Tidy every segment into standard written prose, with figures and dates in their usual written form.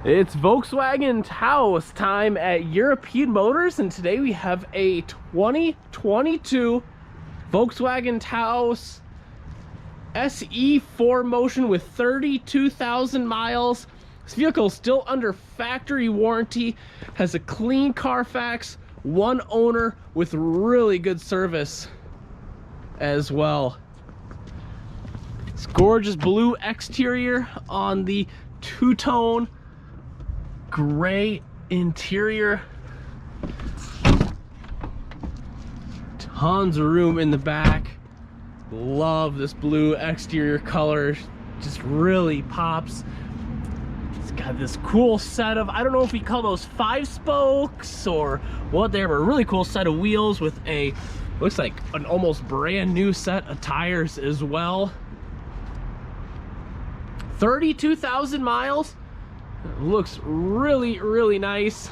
It's Volkswagen TAOS time at European Motors, and today we have a 2022 Volkswagen TAOS SE 4MOTION with 32,000 miles. This vehicle is still under factory warranty, has a clean Carfax, one owner with really good service as well. It's gorgeous blue exterior on the two-tone gray interior. Tons of room in the back. Love this blue exterior color, just really pops. It's got this cool set of, I don't know if we call those 5 spokes or what they are, but a really cool set of wheels with a, looks like an almost brand new set of tires as well. 32,000 miles. It looks really nice.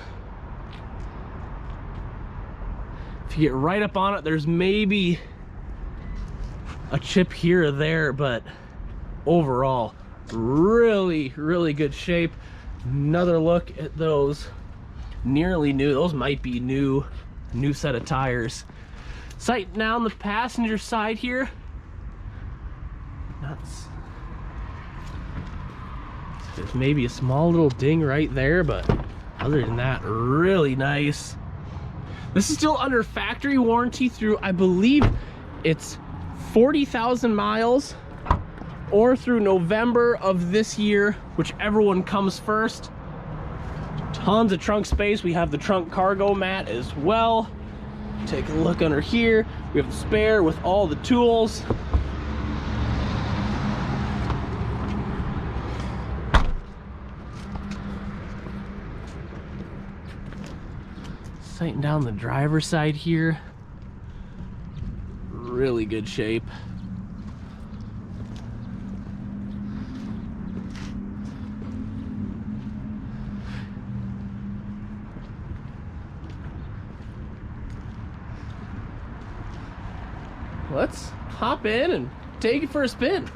If you get right up on it, there's maybe a chip here or there, but overall really good shape. Another look at those, nearly new. Those might be new set of tires. Sight down the passenger side here. There's maybe a small little ding right there, but other than that, really nice. This is still under factory warranty through, I believe it's 40,000 miles, or through November of this year, whichever one comes first. Tons of trunk space. We have the trunk cargo mat as well. Take a look under here. We have the spare with all the tools. Sighting down the driver's side here, really good shape. Let's hop in and take it for a spin.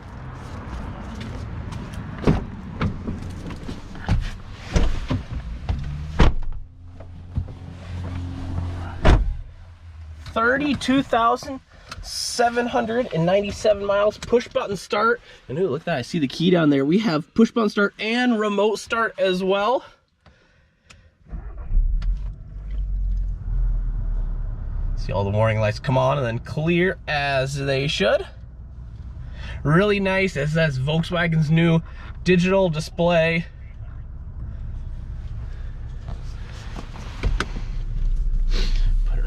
$32,797 miles, push button start, and ooh, look at that, I see the key down there. We have push button start and remote start as well. See all the warning lights come on and then clear as they should. Really nice, as that's Volkswagen's new digital display.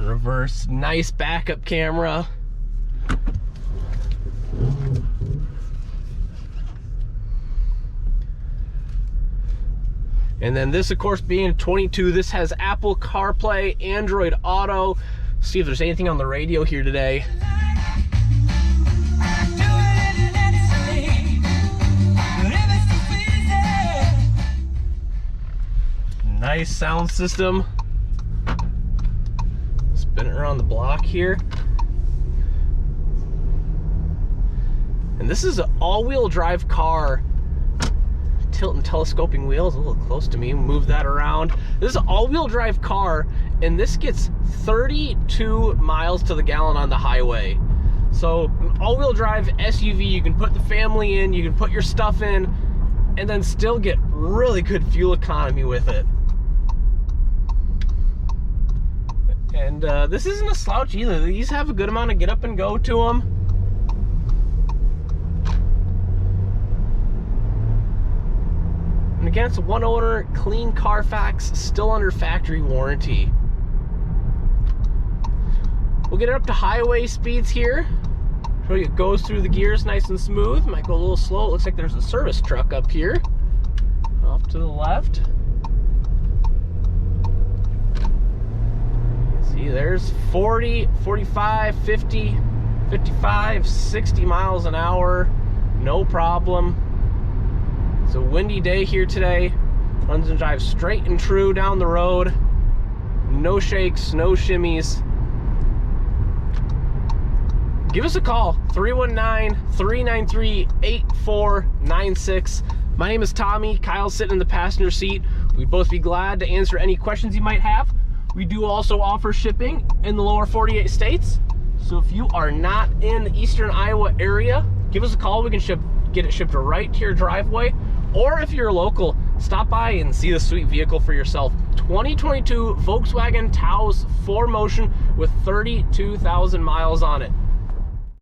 Reverse, nice backup camera. And then this, of course, being a 22, this has Apple CarPlay, Android Auto. See if there's anything on the radio here today. Nice sound system. Spin it around the block here. And this is an all-wheel drive car. Tilt and telescoping wheels, a little close to me, move that around. This is an all-wheel drive car, and this gets 32 miles to the gallon on the highway. So an all-wheel drive SUV, you can put the family in, you can put your stuff in, and then still get really good fuel economy with it. And this isn't a slouch either. These have a good amount of get up and go to them. And again, it's a one owner, clean Carfax, still under factory warranty. We'll get it up to highway speeds here. Show you it goes through the gears nice and smooth. Might go a little slow. It looks like there's a service truck up here. Off to the left. See, there's 40, 45, 50, 55, 60 miles an hour, no problem. It's a windy day here today. Runs and drives straight and true down the road. No shakes, no shimmies. Give us a call, 319-393-8496. My name is Tommy. Kyle's sitting in the passenger seat. We'd both be glad to answer any questions you might have. We do also offer shipping in the lower 48 states. So if you are not in the eastern Iowa area, give us a call. We can get it shipped right to your driveway. Or if you're local, stop by and see the sweet vehicle for yourself. 2022 Volkswagen TAOS 4MOTION with 32,000 miles on it.